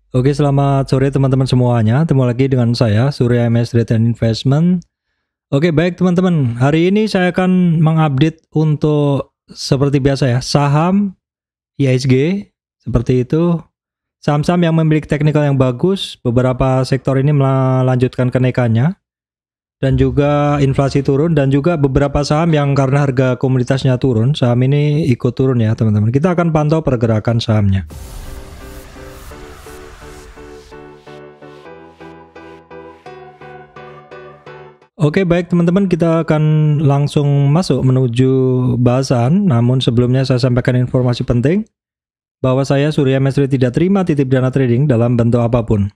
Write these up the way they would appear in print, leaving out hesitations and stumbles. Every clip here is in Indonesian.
Oke, selamat sore teman-teman semuanya. Ketemu lagi dengan saya, Surya MS Trade and Investment. Oke, baik teman-teman. Hari ini saya akan mengupdate untuk seperti biasa ya, saham IHSG seperti itu. Saham-saham yang memiliki teknikal yang bagus, beberapa sektor ini melanjutkan kenaikannya. Dan juga inflasi turun, dan juga beberapa saham yang karena harga komoditasnya turun, saham ini ikut turun ya teman-teman. Kita akan pantau pergerakan sahamnya. Oke, baik teman-teman, kita akan langsung masuk menuju bahasan. Namun sebelumnya saya sampaikan informasi penting bahwa saya Surya MS tidak terima titip dana trading dalam bentuk apapun.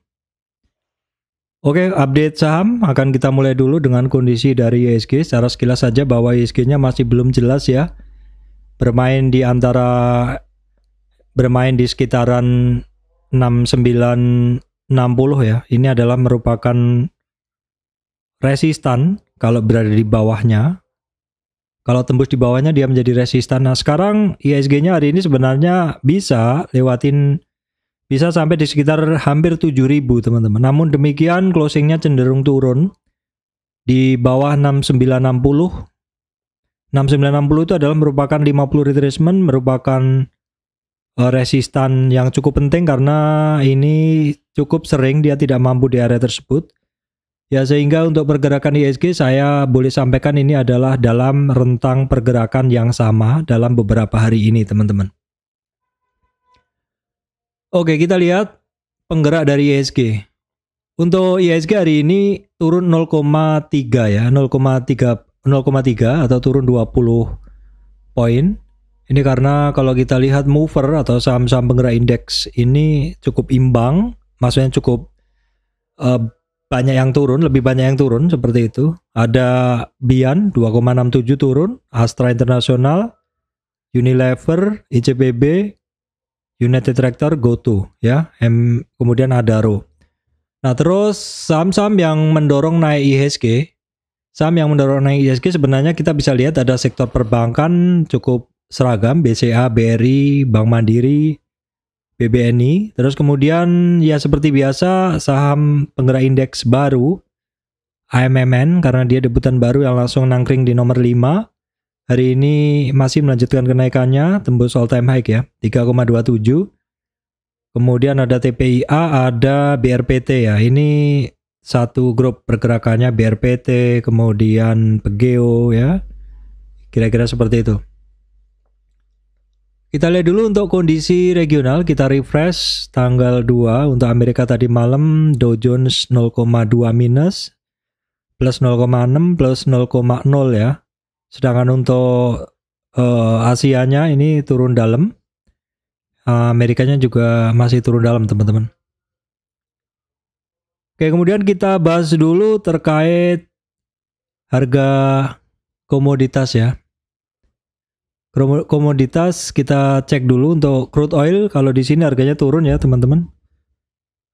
Oke, update saham akan kita mulai dulu dengan kondisi dari IHSG. Secara sekilas saja bahwa IHSG-nya masih belum jelas ya. Bermain di sekitaran 6960 ya. Ini adalah merupakan resistan kalau berada di bawahnya. Kalau tembus di bawahnya dia menjadi resistan. Nah, sekarang IHSG-nya hari ini sebenarnya bisa sampai di sekitar hampir 7.000 teman-teman. Namun demikian closingnya cenderung turun di bawah 6960. 6960 itu adalah merupakan 50 retracement, merupakan resistan yang cukup penting karena ini cukup sering dia tidak mampu di area tersebut. Ya, sehingga untuk pergerakan IHSG saya boleh sampaikan ini adalah dalam rentang pergerakan yang sama dalam beberapa hari ini teman-teman. Oke, kita lihat penggerak dari IHSG. Untuk IHSG hari ini turun 0,3 ya, 0,3 atau turun 20 poin. Ini karena kalau kita lihat mover atau saham-saham penggerak indeks ini cukup imbang, maksudnya cukup banyak yang turun, lebih banyak yang turun seperti itu. Ada Bian 2,67 turun, Astra International, Unilever, ICBP, United Tractor, GoTo ya, kemudian Adaro. Nah, terus saham-saham yang mendorong naik IHSG, sebenarnya kita bisa lihat ada sektor perbankan cukup seragam, BCA, BRI, Bank Mandiri, BBNI. Terus kemudian ya seperti biasa saham penggerak indeks baru AMMN karena dia debutan baru yang langsung nangkring di nomor 5. Hari ini masih melanjutkan kenaikannya, tembus all time high ya, 3,27. Kemudian ada TPIA, ada BRPT ya. Ini satu grup pergerakannya BRPT, kemudian Pegeo ya. Kira-kira seperti itu. Kita lihat dulu untuk kondisi regional, kita refresh tanggal 2 untuk Amerika tadi malam Dow Jones 0,2 minus, plus 0,6 plus 0,0 ya. Sedangkan untuk Asianya ini turun dalam, Amerikanya juga masih turun dalam teman-teman. Oke, kemudian kita bahas dulu terkait harga komoditas ya. Komoditas kita cek dulu untuk crude oil. Kalau di sini harganya turun ya teman-teman.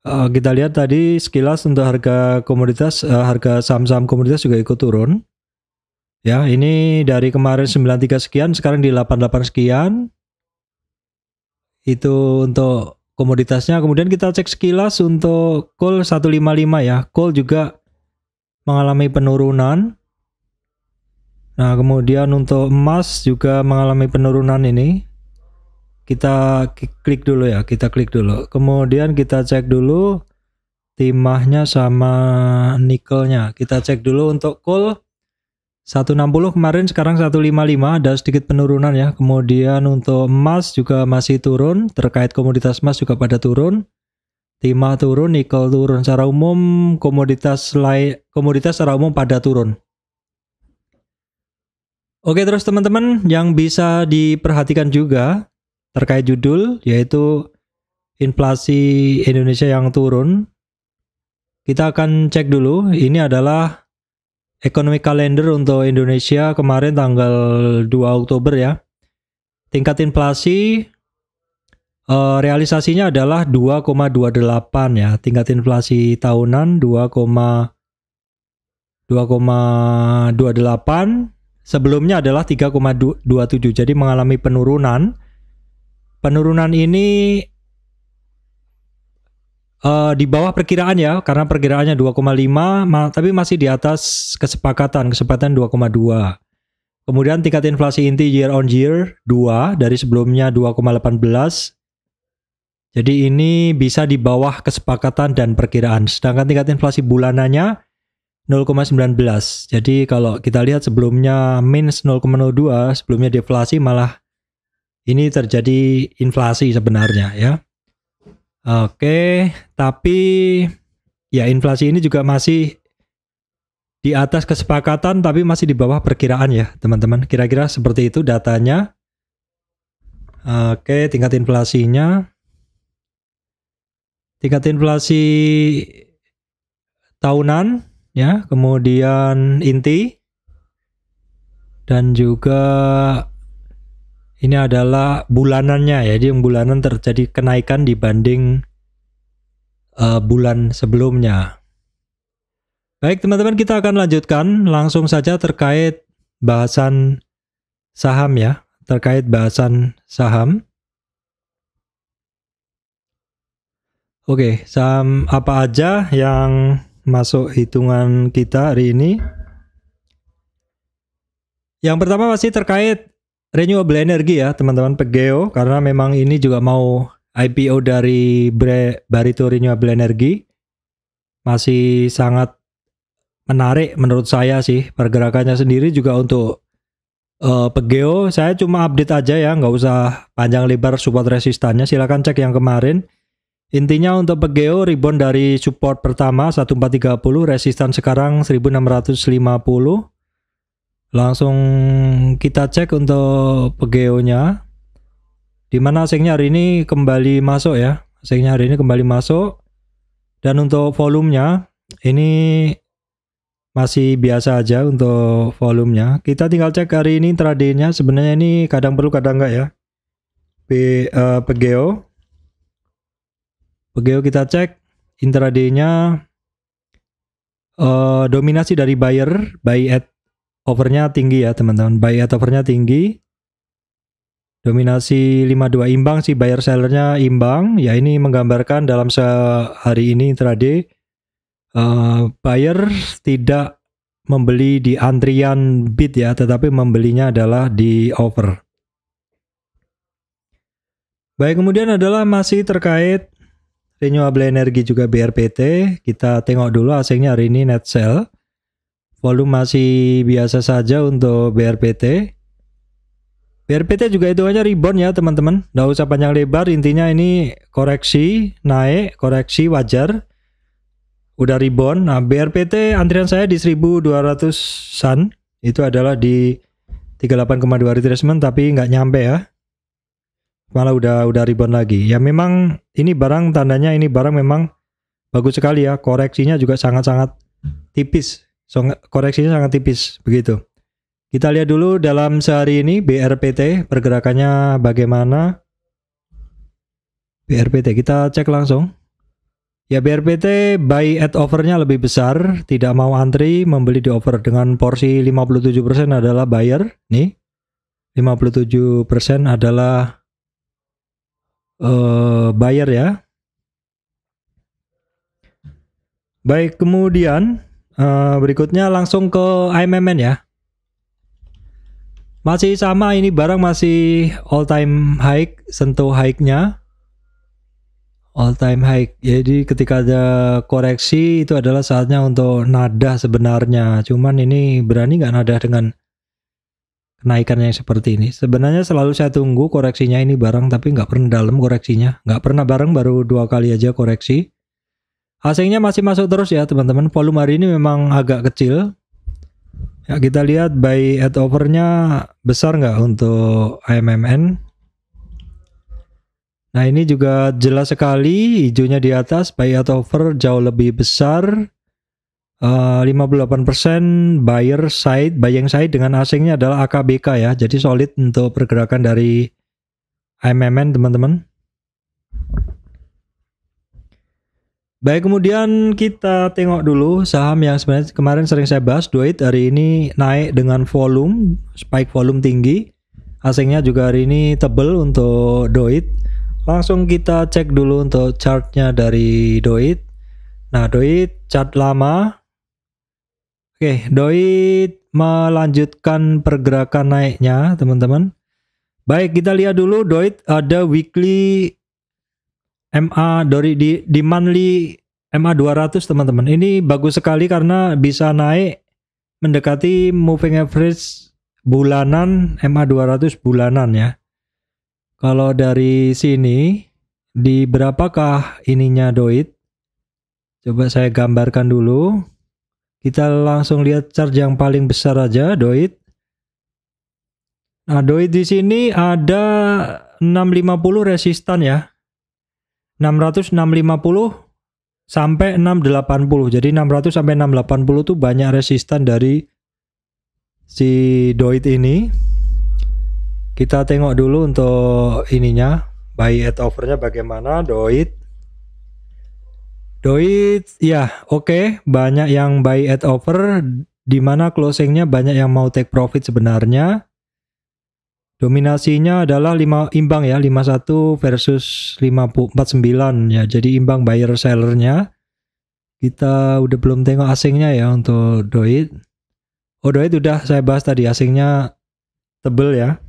Kita lihat tadi sekilas untuk harga komoditas, harga saham-saham komoditas juga ikut turun. Ya, ini dari kemarin 93 sekian, sekarang di 88 sekian. Itu untuk komoditasnya. Kemudian kita cek sekilas untuk coal 155 ya. Coal juga mengalami penurunan. Nah, kemudian untuk emas juga mengalami penurunan ini. Kita klik dulu ya, Kemudian kita cek dulu timahnya sama nikelnya. Kita cek dulu untuk coal 160 kemarin, sekarang 155, ada sedikit penurunan ya. Kemudian untuk emas juga masih turun, terkait komoditas emas juga pada turun. Timah turun, nikel turun. Secara umum komoditas secara umum pada turun. Oke, terus teman-teman yang bisa diperhatikan juga terkait judul yaitu inflasi Indonesia yang turun. Kita akan cek dulu, ini adalah economic calendar untuk Indonesia kemarin tanggal 2 Oktober ya. Tingkat inflasi realisasinya adalah 2,28 ya. Tingkat inflasi tahunan 2,28. Sebelumnya adalah 3,27. Jadi mengalami penurunan. Penurunan ini di bawah perkiraan ya, karena perkiraannya 2,5 tapi masih di atas kesepakatan 2,2. Kemudian tingkat inflasi inti year on year 2 dari sebelumnya 2,18. Jadi ini bisa di bawah kesepakatan dan perkiraan. Sedangkan tingkat inflasi bulanannya 0,19. Jadi kalau kita lihat sebelumnya minus 0,02, sebelumnya deflasi, malah ini terjadi inflasi sebenarnya ya. Oke, tapi ya inflasi ini juga masih di atas kesepakatan tapi masih di bawah perkiraan ya teman-teman. Kira-kira seperti itu datanya. Oke, tingkat inflasinya. Tingkat inflasi tahunan ya, kemudian inti, dan juga ini adalah bulanannya ya. Jadi yang bulanan terjadi kenaikan dibanding bulan sebelumnya. Baik teman-teman, kita akan lanjutkan langsung saja terkait bahasan saham ya. Terkait bahasan saham. Oke, saham apa aja yang masuk hitungan kita hari ini? Yang pertama pasti terkait renewable energy ya teman-teman, PGEO, karena memang ini juga mau IPO dari Barito Renewable Energy. Masih sangat menarik menurut saya sih pergerakannya sendiri juga untuk PGEO. Saya cuma update aja ya, nggak usah panjang lebar support resistannya, silahkan cek yang kemarin. Intinya untuk PGEO rebound dari support pertama 1430, resistan sekarang 1650. Langsung kita cek untuk PGEO-nya, dimana asingnya hari ini kembali masuk ya, asingnya hari ini kembali masuk. Dan untuk volumenya ini masih biasa aja untuk volumenya. Kita tinggal cek hari ini intraday-nya, sebenarnya ini kadang perlu kadang enggak ya. PGEO kita cek intraday-nya, dominasi dari buyer, buy at overnya tinggi ya teman-teman, buy at overnya tinggi, dominasi 52 imbang sih, buyer sellernya imbang ya. Ini menggambarkan dalam sehari ini intraday buyer tidak membeli di antrian bid ya, tetapi membelinya adalah di offer. Baik, kemudian adalah masih terkait renewable energy juga BRPT. Kita tengok dulu asingnya hari ini net sell. Volume masih biasa saja untuk BRPT. BRPT juga hitungannya rebound ya teman-teman. Nggak usah panjang lebar, intinya ini koreksi, naik, koreksi wajar. Udah rebound. Nah BRPT antrian saya di 1200-an. Itu adalah di 38,2 retracement tapi nggak nyampe ya. Malah udah rebound lagi. Ya memang ini barang, tandanya ini barang memang bagus sekali ya. Koreksinya juga sangat-sangat tipis. Koreksinya sangat tipis begitu. Kita lihat dulu dalam sehari ini BRPT pergerakannya bagaimana. BRPT kita cek langsung. Ya BRPT buy at offernya lebih besar, tidak mau antri, membeli di offer dengan porsi 57% adalah buyer. Nih 57% adalah buyer ya. Baik, kemudian berikutnya langsung ke AMMN ya. Masih sama, ini barang masih all time high, sentuh high-nya all time high. Jadi ketika ada koreksi itu adalah saatnya untuk nadah sebenarnya. Cuman ini berani nggak nadah dengan kenaikan yang seperti ini. Sebenarnya selalu saya tunggu koreksinya ini barang, tapi nggak pernah dalam koreksinya. Nggak pernah bareng, baru 2 kali aja koreksi. Asingnya masih masuk terus ya teman-teman. Volume hari ini memang agak kecil. Ya, kita lihat buy at overnya besar nggak untuk AMMN. Nah ini juga jelas sekali, hijaunya di atas, buy at over jauh lebih besar. 58% buyer side, buying side dengan asingnya adalah AKBK ya. Jadi solid untuk pergerakan dari AMMN teman-teman. Baik, kemudian kita tengok dulu saham yang sebenarnya kemarin sering saya bahas, DOIT hari ini naik dengan volume, spike volume tinggi. Asingnya juga hari ini tebel untuk DOIT. Langsung kita cek dulu untuk chartnya dari Doit. Nah, Doit chart lama. Oke, Doit melanjutkan pergerakan naiknya, teman-teman. Baik, kita lihat dulu Doit ada weekly MA di monthly MA 200, teman-teman. Ini bagus sekali karena bisa naik mendekati moving average bulanan MA 200 bulanan ya. Kalau dari sini di berapakah ininya Doit? Coba saya gambarkan dulu. Kita langsung lihat chart yang paling besar aja, Doit. Nah, Doit di sini ada 650 resistan ya. 600, 650 sampai 680. Jadi 600 sampai 680 tuh banyak resistan dari si Doit ini. Kita tengok dulu untuk ininya, buy at offernya bagaimana Doit. Doit ya oke, banyak yang buy at offer, dimana closingnya banyak yang mau take profit sebenarnya. Dominasinya adalah 5 imbang ya, 51 versus 49 ya, jadi imbang buyer sellernya. Kita udah belum tengok asingnya ya untuk Doit. Oh, Doit udah saya bahas tadi, asingnya tebel ya.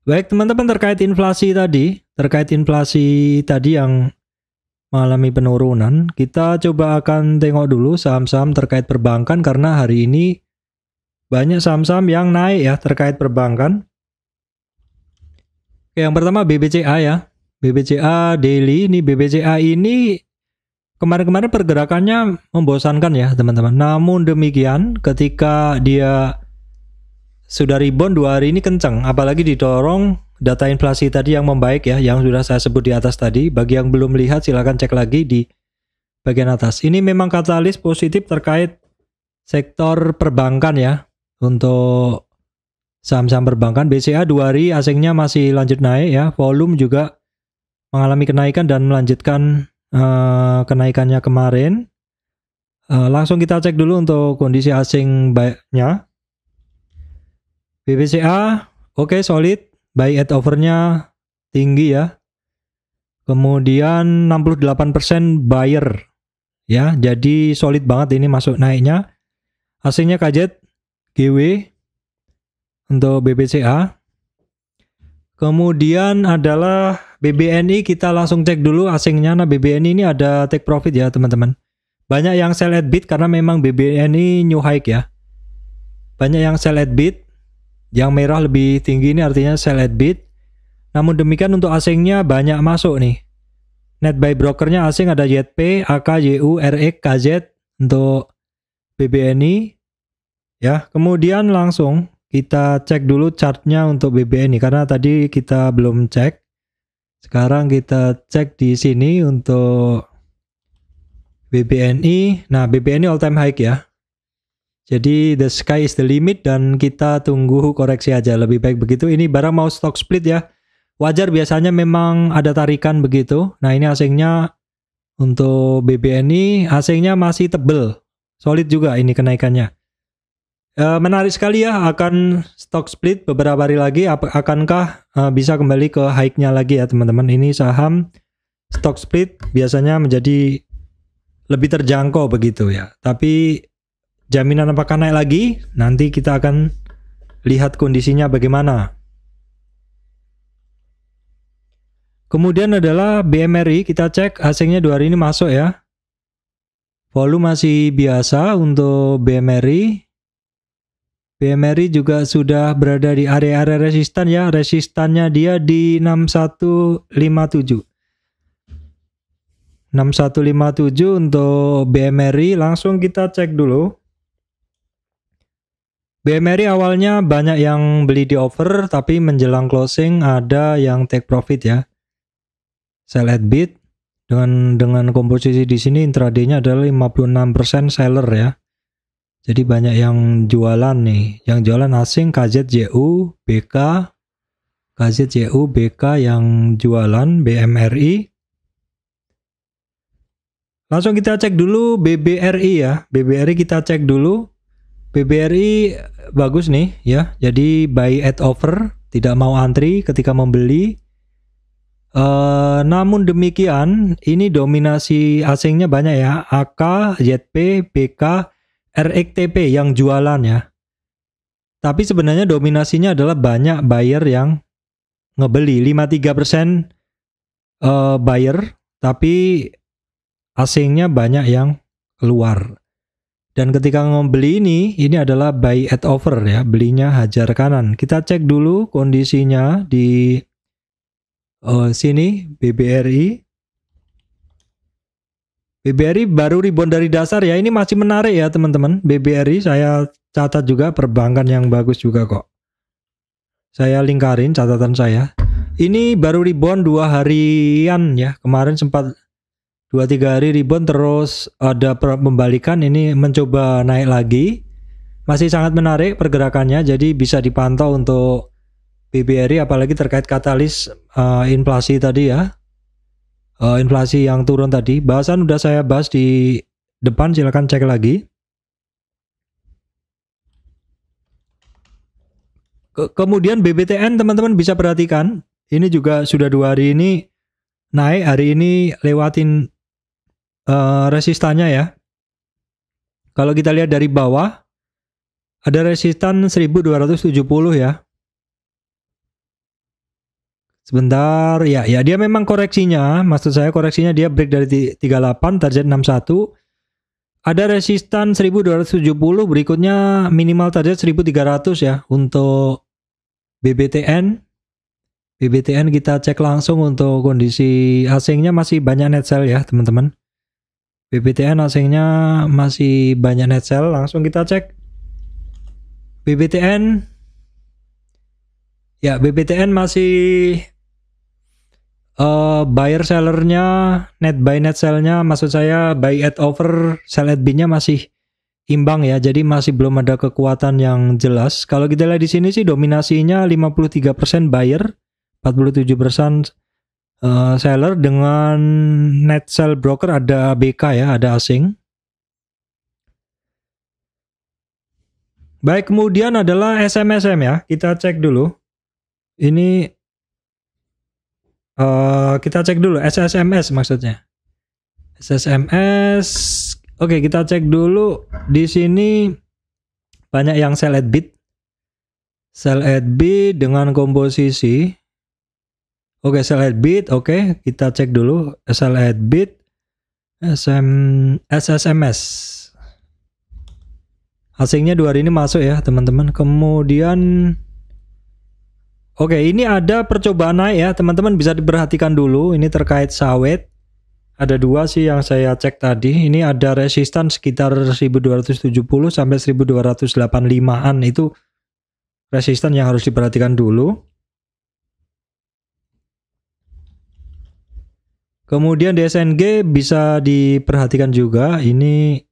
Baik teman-teman, terkait inflasi tadi yang mengalami penurunan, kita coba akan tengok dulu saham-saham terkait perbankan karena hari ini banyak saham-saham yang naik ya terkait perbankan. Oke, yang pertama BBCA ya, BBCA daily. Ini BBCA ini kemarin-kemarin pergerakannya membosankan ya teman-teman. Namun demikian ketika dia sudah rebound 2 hari ini kencang, apalagi didorong data inflasi tadi yang membaik ya, yang sudah saya sebut di atas tadi. Bagi yang belum lihat silahkan cek lagi di bagian atas. Ini memang katalis positif terkait sektor perbankan ya, untuk saham-saham perbankan. BCA 2 hari asingnya masih lanjut naik ya, volume juga mengalami kenaikan dan melanjutkan kenaikannya kemarin. Langsung kita cek dulu untuk kondisi asing baiknya. BBCA oke, solid, buy at offernya tinggi ya. Kemudian 68% buyer ya, jadi solid banget ini masuk naiknya. Asingnya kajet GW untuk BBCA. Kemudian adalah BBNI, kita langsung cek dulu asingnya. Nah, BBNI ini ada take profit ya teman-teman. Banyak yang sell at bid karena memang BBNI new high ya. Banyak yang sell at bid. Yang merah lebih tinggi ini artinya sell at bid. Namun demikian untuk asingnya banyak masuk nih. Net buy brokernya asing ada YP, AK, YU, RX, KZ untuk BBNI. Ya, kemudian langsung kita cek dulu chartnya untuk BBNI karena tadi kita belum cek. Sekarang kita cek di sini untuk BBNI. Nah, BBNI all time high ya. Jadi the sky is the limit dan kita tunggu koreksi aja, lebih baik begitu. Ini barang mau stock split ya. Wajar, biasanya memang ada tarikan begitu. Nah, ini asingnya untuk BBNI, asingnya masih tebel. Solid juga ini kenaikannya. Menarik sekali ya, akan stock split beberapa hari lagi. Akankah bisa kembali ke high-nya lagi ya teman-teman. Ini saham stock split biasanya menjadi lebih terjangkau begitu ya. Tapi jaminan apakah naik lagi? Nanti kita akan lihat kondisinya bagaimana. Kemudian adalah BMRI, kita cek asingnya 2 hari ini masuk ya. Volume masih biasa untuk BMRI. BMRI juga sudah berada di area-area resistan ya. Resistannya dia di 6157. 6157 untuk BMRI. Langsung kita cek dulu. BMRI awalnya banyak yang beli di over, tapi menjelang closing ada yang take profit ya. Sell at bid dengan komposisi di sini intraday-nya adalah 56% seller ya. Jadi banyak yang jualan nih. Yang jualan asing KZJU, BK, KZJU, BK yang jualan BMRI. Langsung kita cek dulu BBRI ya. BBRI kita cek dulu. BBRI bagus nih ya. Jadi buy at offer. tidak mau antri ketika membeli. Namun demikian, ini dominasi asingnya banyak ya, AK, ZP, BK, RXTP yang jualan ya. Tapi sebenarnya dominasinya adalah banyak buyer yang ngebeli, 53% buyer, tapi asingnya banyak yang keluar. Dan ketika membeli ini adalah buy at over ya, belinya hajar kanan. Kita cek dulu kondisinya di sini BBRI. BBRI baru rebound dari dasar ya, ini masih menarik ya teman-teman. BBRI saya catat juga, perbankan yang bagus juga kok. Saya lingkarin catatan saya. Ini baru rebound 2 harian ya, kemarin sempat 2-3 hari rebound terus ada pembalikan, ini mencoba naik lagi. Masih sangat menarik pergerakannya, jadi bisa dipantau untuk BBRI apalagi terkait katalis inflasi tadi ya. Inflasi yang turun tadi, bahasan udah saya bahas di depan, silahkan cek lagi. Kemudian BBTN teman-teman bisa perhatikan, ini juga sudah 2 hari ini naik, hari ini lewatin resistannya ya. Kalau kita lihat dari bawah ada resistan 1270 ya. Sebentar ya, dia memang koreksinya, maksud saya koreksinya dia break dari 38 target 61. Ada resistan 1270, berikutnya minimal target 1300 ya untuk BBTN. BBTN kita cek langsung untuk kondisi asingnya masih banyak net sell ya teman-teman. BBTN asingnya masih banyak net sell, langsung kita cek BBTN. Ya, BBTN masih buyer sellernya, net buy net sellnya, maksud saya buy at over, sell at bid-nya masih imbang ya, jadi masih belum ada kekuatan yang jelas. Kalau kita lihat di sini sih dominasinya 53% buyer, 47% seller, dengan net sell broker ada BK ya, ada asing. Baik, kemudian adalah SMSM ya, kita cek dulu. Ini kita cek dulu SSMS maksudnya. SSMS. Oke, kita cek dulu di sini banyak yang sell at bid. Sell at bid dengan komposisi. Oke, sell at bid. Oke, kita cek dulu sell at bid SSMS. Asingnya 2 hari ini masuk ya, teman-teman. Kemudian oke, ini ada percobaan naik ya, teman-teman bisa diperhatikan dulu. Ini terkait sawit. Ada 2 sih yang saya cek tadi. Ini ada resistan sekitar 1270 sampai 1285-an. Itu resistan yang harus diperhatikan dulu. Kemudian di SNG bisa diperhatikan juga. Ini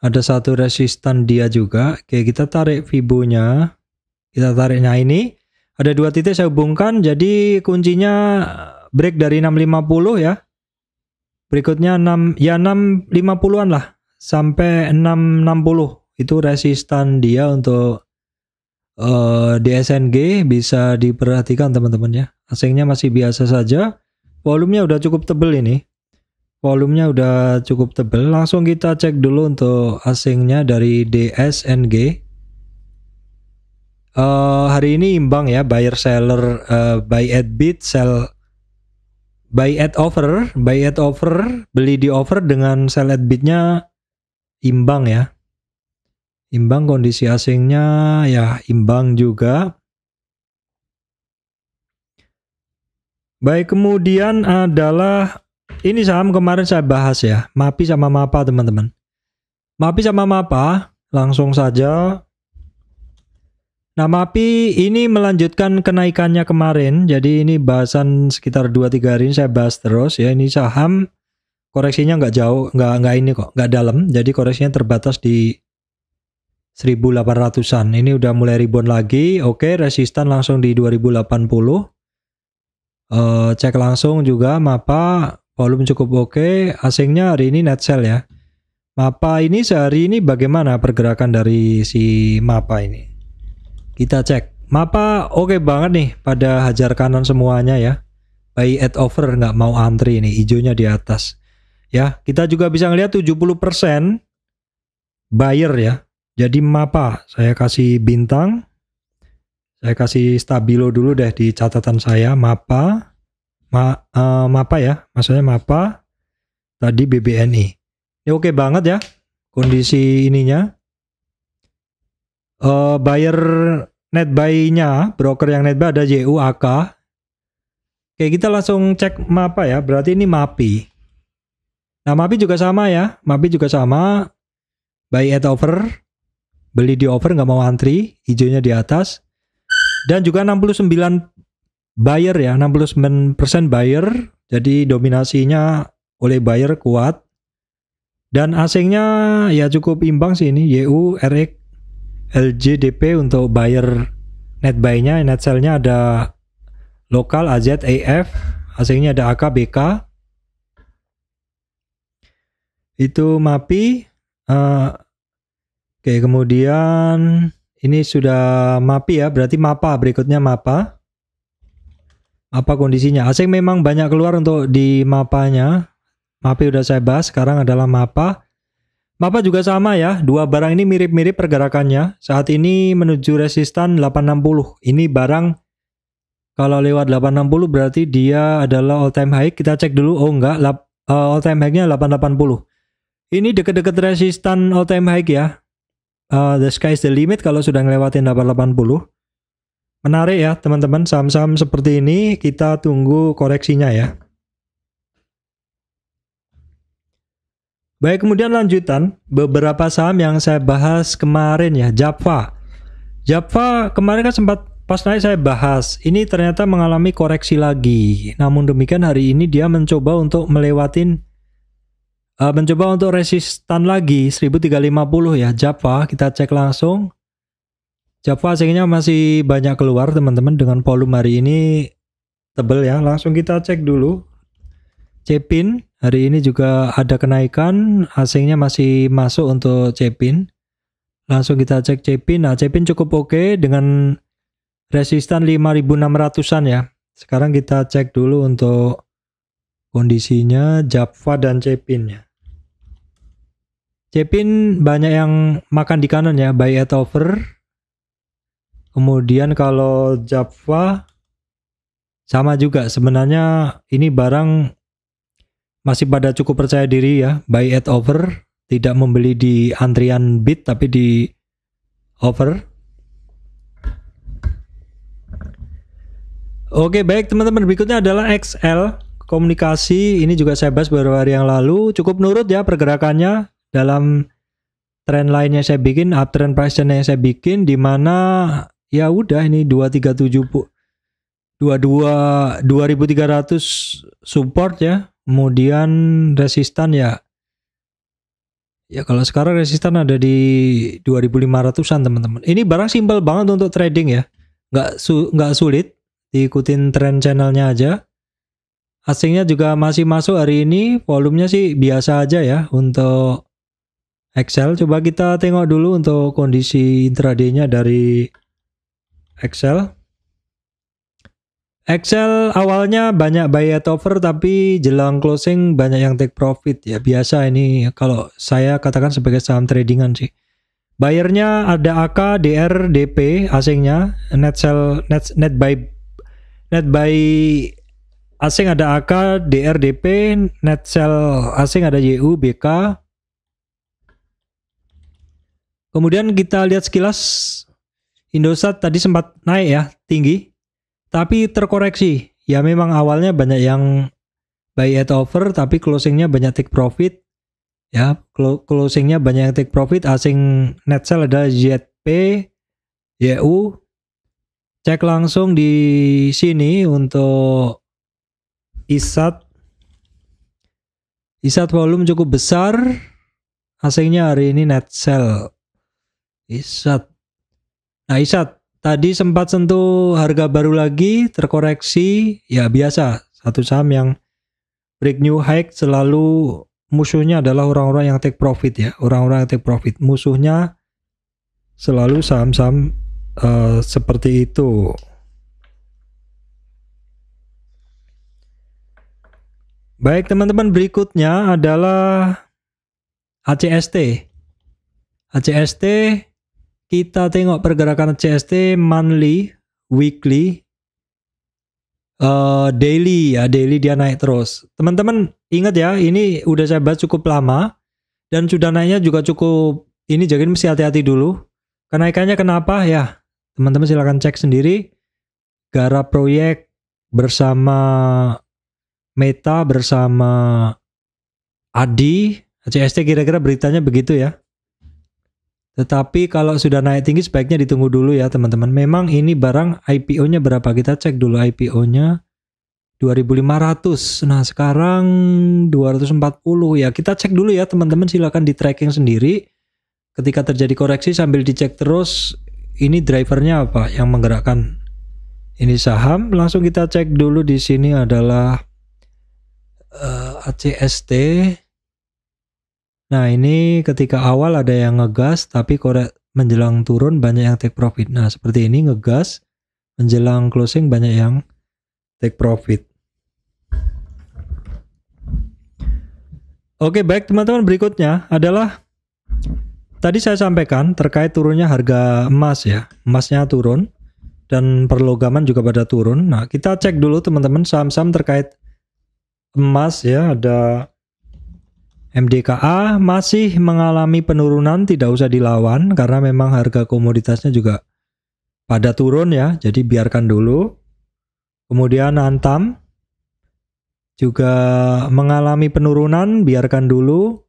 ada satu resistan dia juga. Oke, kita tarik Fibo-nya. Kita tariknya ini. Ada 2 titik saya hubungkan, jadi kuncinya break dari 650 ya. Berikutnya 650-an lah sampai 660. Itu resistan dia untuk DSNG, bisa diperhatikan teman-teman ya. Asingnya masih biasa saja. Volumenya udah cukup tebel ini. Volumenya udah cukup tebel. Langsung kita cek dulu untuk asingnya dari DSNG. Hari ini imbang ya, buyer seller, buy at bid, sell buy at over, beli di over dengan sell at bidnya imbang ya. Imbang, kondisi asingnya ya imbang juga. Baik, kemudian adalah ini saham kemarin saya bahas ya, MAPI sama MAPA teman-teman. MAPI sama MAPA langsung saja. Nah, MAPI ini melanjutkan kenaikannya kemarin. Jadi ini bahasan sekitar 2-3 hari ini saya bahas terus ya. Ini saham koreksinya nggak jauh, nggak ini kok, nggak dalam. Jadi koreksinya terbatas di 1800-an. Ini udah mulai rebound lagi. Oke, resistan langsung di 2080. Cek langsung juga MAPA, volume cukup oke. Asingnya hari ini net sell ya. MAPA ini sehari ini bagaimana pergerakan dari si MAPA ini? Kita cek. Mapa oke banget nih pada hajar kanan semuanya ya. Buy at over, nggak mau antri nih, hijaunya di atas. Ya, kita juga bisa ngelihat 70% buyer ya. Jadi Mapa, saya kasih bintang. Saya kasih stabilo dulu deh di catatan saya. Mapa ya, maksudnya Mapa. Tadi BBNI. Ini oke banget ya kondisi ininya. Buyer net buy-nya, broker yang net buy ada JU AK. Oke, kita langsung cek Mapa ya. Berarti ini MAPI. Nah, MAPI juga sama ya. MAPI juga sama. Buy at over. Beli di over, nggak mau antri. Hijaunya di atas. Dan juga 69 buyer ya. 69% buyer. Jadi dominasinya oleh buyer kuat. Dan asingnya ya cukup imbang sih ini. YU, RX, LJDP untuk buyer net buy-nya. Net sell-nya ada lokal AZ, AF, asingnya ada AK, BK. Itu MAPI. Oke, kemudian ini sudah MAPI ya, berarti MAPA berikutnya MAPA. Apa kondisinya? Asing memang banyak keluar untuk di MAPA-nya. MAPI udah saya bahas, sekarang adalah MAPA. MAPA juga sama ya, dua barang ini mirip-mirip pergerakannya. Saat ini menuju resistan 860. Ini barang kalau lewat 860 berarti dia adalah all time high. Kita cek dulu. Oh enggak, all time high-nya 880. Ini deket-deket resistan all time high ya. The sky is the limit kalau sudah ngelewatin 880. Menarik ya teman-teman, saham-saham seperti ini kita tunggu koreksinya ya. Baik, kemudian lanjutan beberapa saham yang saya bahas kemarin ya. Java kemarin kan sempat pas naik saya bahas, ini ternyata mengalami koreksi lagi. Namun demikian hari ini dia mencoba untuk mencoba untuk resistan lagi 1350 ya. Java kita cek langsung. Java asingnya masih banyak keluar teman-teman, dengan volume hari ini tebel ya. Langsung kita cek dulu. Cepin hari ini juga ada kenaikan, asingnya masih masuk untuk Cepin. Langsung kita cek Cepin. Nah, Cepin cukup oke dengan resistan 5600-an ya. Sekarang kita cek dulu untuk kondisinya Java dan Cepin ya. Cepin banyak yang makan di kanan ya, buy at over. Kemudian kalau Java sama juga, sebenarnya ini barang masih pada cukup percaya diri ya, buy at over, tidak membeli di antrian bid tapi di over. Oke, baik teman-teman, berikutnya adalah XL Komunikasi. Ini juga saya bahas beberapa hari yang lalu, cukup nurut ya pergerakannya dalam trend lainnya saya bikin, uptrend price yang saya bikin, dimana ya udah ini 2300 support ya, kemudian resistan ya kalau sekarang resistan ada di 2500-an teman-teman. Ini barang simpel banget untuk trading ya, nggak sulit, diikutin trend channelnya aja. Asingnya juga masih masuk hari ini, volumenya sih biasa aja ya untuk Excel. Coba kita tengok dulu untuk kondisi intraday-nya dari Excel. Excel awalnya banyak buy at over tapi jelang closing banyak yang take profit ya. Biasa ini kalau saya katakan sebagai saham tradingan sih. Bayarnya ada AK, DR, DP asingnya, net buy asing ada AK, DR, DP, net sell asing ada YU, BK. Kemudian kita lihat sekilas Indosat tadi sempat naik ya, tinggi, tapi terkoreksi. Ya memang awalnya banyak yang buy at over, tapi closingnya banyak take profit. Ya, closingnya banyak yang take profit. Asing net sell ada ZP, YU. Cek langsung di sini untuk ISAT volume cukup besar. Asingnya hari ini net sell. ISAT. Nah, ISAT tadi sempat sentuh harga baru lagi, terkoreksi. Ya biasa, satu saham yang break new high selalu musuhnya adalah orang-orang yang take profit ya. Orang-orang yang take profit. Musuhnya selalu saham-saham seperti itu. Baik teman-teman, berikutnya adalah ACST. ACST, kita tengok pergerakan ACST monthly, weekly, daily ya, daily dia naik terus. Teman-teman ingat ya, ini udah saya bahas cukup lama dan sudah naiknya juga cukup. Ini jadi mesti hati-hati dulu. Kenaikannya kenapa ya? Teman-teman silahkan cek sendiri. Gara proyek bersama Meta bersama Adi, ACST kira-kira beritanya begitu ya. Tetapi kalau sudah naik tinggi sebaiknya ditunggu dulu ya teman-teman. Memang ini barang IPO-nya berapa? Kita cek dulu IPO-nya 2.500. Nah sekarang 240 ya. Kita cek dulu ya teman-teman, silakan di tracking sendiri. Ketika terjadi koreksi sambil dicek terus ini drivernya apa yang menggerakkan ini saham. Langsung kita cek dulu di sini adalah ACST. Nah ini ketika awal ada yang ngegas tapi menjelang turun banyak yang take profit. Nah seperti ini ngegas menjelang closing banyak yang take profit. Oke baik teman-teman, berikutnya adalah tadi saya sampaikan terkait turunnya harga emas ya. Emasnya turun dan perlogaman juga pada turun. Nah kita cek dulu teman-teman saham-saham terkait emas ya. Ada MDKA masih mengalami penurunan, tidak usah dilawan karena memang harga komoditasnya juga pada turun ya, jadi biarkan dulu. Kemudian Antam juga mengalami penurunan, biarkan dulu.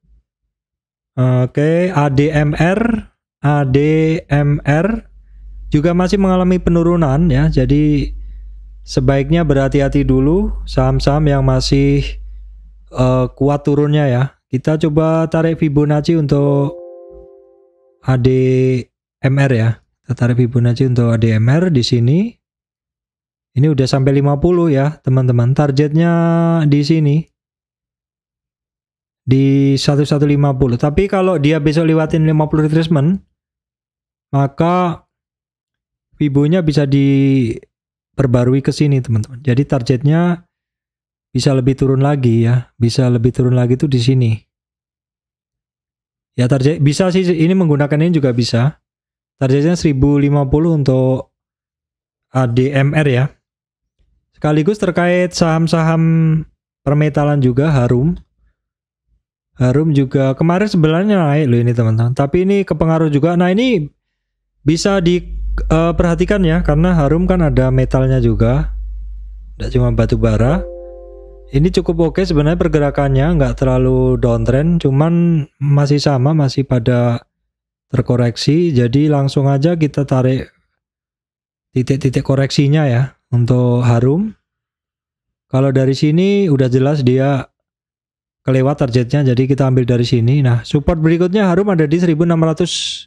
Oke, ADMR juga masih mengalami penurunan ya, jadi sebaiknya berhati-hati dulu saham-saham yang masih kuat turunnya ya. Kita coba tarik Fibonacci untuk ADMR ya. Kita tarik Fibonacci untuk ADMR di sini. Ini udah sampai 50 ya, teman-teman. Targetnya di sini di 1150. Tapi kalau dia besok lewatin 50 retracement, maka Fibonya bisa diperbarui ke sini, teman-teman. Jadi targetnya bisa lebih turun lagi ya, bisa lebih turun lagi tuh di sini. Ya target bisa sih, ini menggunakan ini juga bisa. Targetnya 1050 untuk ADMR ya. Sekaligus terkait saham-saham permetalan juga Harum. Harum juga kemarin sebenarnya naik loh ini teman-teman. Tapi ini kepengaruh juga. Nah ini bisa diperhatikan ya, karena Harum kan ada metalnya juga. Tidak cuma batu bara. Ini cukup oke sebenarnya pergerakannya, nggak terlalu downtrend, cuman masih sama, masih pada terkoreksi. Jadi langsung aja kita tarik titik-titik koreksinya ya untuk Harum. Kalau dari sini udah jelas dia kelewat targetnya, jadi kita ambil dari sini. Nah support berikutnya Harum ada di 1600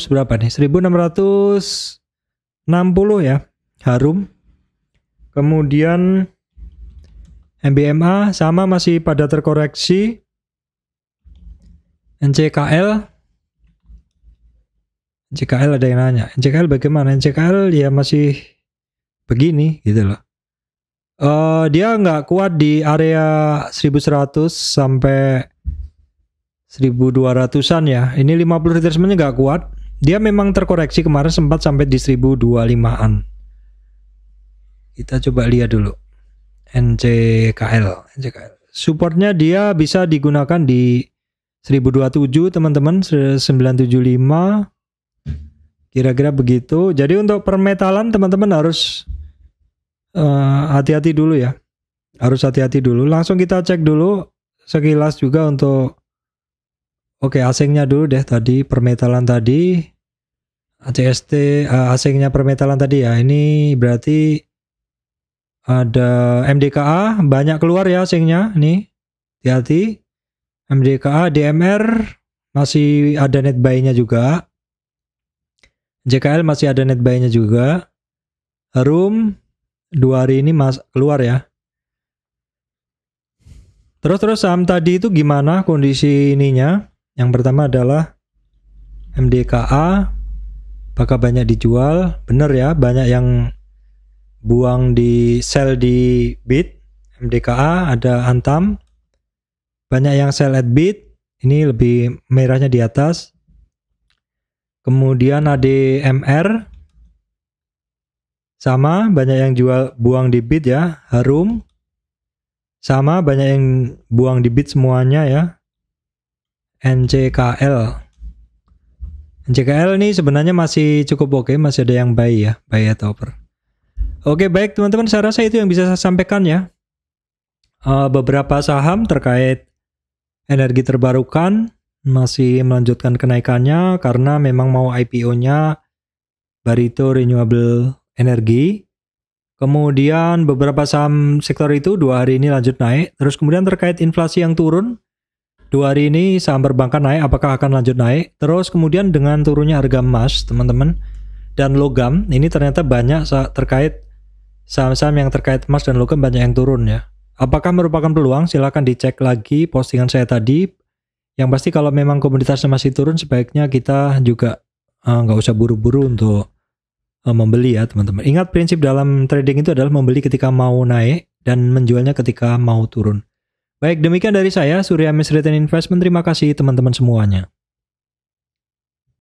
berapa nih? 1660 ya Harum. Kemudian MBMA sama masih pada terkoreksi. NCKL ada yang nanya, NCKL bagaimana? NCKL ya masih begini gitu loh. Dia nggak kuat di area 1100 sampai 1200-an ya. Ini 50 retracement-nya nggak kuat. Dia memang terkoreksi kemarin sempat sampai di 1025-an. Kita coba lihat dulu NCKL. Supportnya dia bisa digunakan di 1027 teman-teman, 975 kira-kira begitu. Jadi untuk permetalan teman-teman harus hati-hati dulu ya. Harus hati-hati dulu. Langsung kita cek dulu sekilas juga untuk asingnya dulu deh tadi, permetalan tadi. ACST asingnya permetalan tadi ya. Ini berarti ada MDKA banyak keluar ya asingnya nih, hati-hati. MDKA, DMR masih ada net buy-nya juga, JKL masih ada net buy-nya juga. Harum 2 hari ini keluar ya. Terus saham tadi itu gimana kondisi ininya? Yang pertama adalah MDKA apakah banyak dijual? Bener ya, banyak yang buang di sell di bid. MDKA ada Antam, banyak yang sell at bid, ini lebih merahnya di atas. Kemudian ADMR sama, banyak yang jual buang di bid ya. Harum sama, banyak yang buang di bid semuanya ya. NCKL ini sebenarnya masih cukup oke, masih ada yang buy ya, buy at over. Oke, baik teman-teman, saya rasa itu yang bisa saya sampaikan ya. Beberapa saham terkait energi terbarukan masih melanjutkan kenaikannya karena memang mau IPO-nya Barito Renewable Energy. Kemudian beberapa saham sektor itu 2 hari ini lanjut naik. Terus kemudian terkait inflasi yang turun, 2 hari ini saham perbankan naik, apakah akan lanjut naik? Terus kemudian dengan turunnya harga emas teman-teman dan logam, ini ternyata banyak terkait saham-saham yang terkait emas dan logam banyak yang turun ya. Apakah merupakan peluang? Silahkan dicek lagi postingan saya tadi. Yang pasti kalau memang komoditasnya masih turun, sebaiknya kita juga nggak usah buru-buru untuk membeli ya teman-teman. Ingat prinsip dalam trading itu adalah membeli ketika mau naik dan menjualnya ketika mau turun. Baik, demikian dari saya, Surya Mes Return Investment. Terima kasih teman-teman semuanya.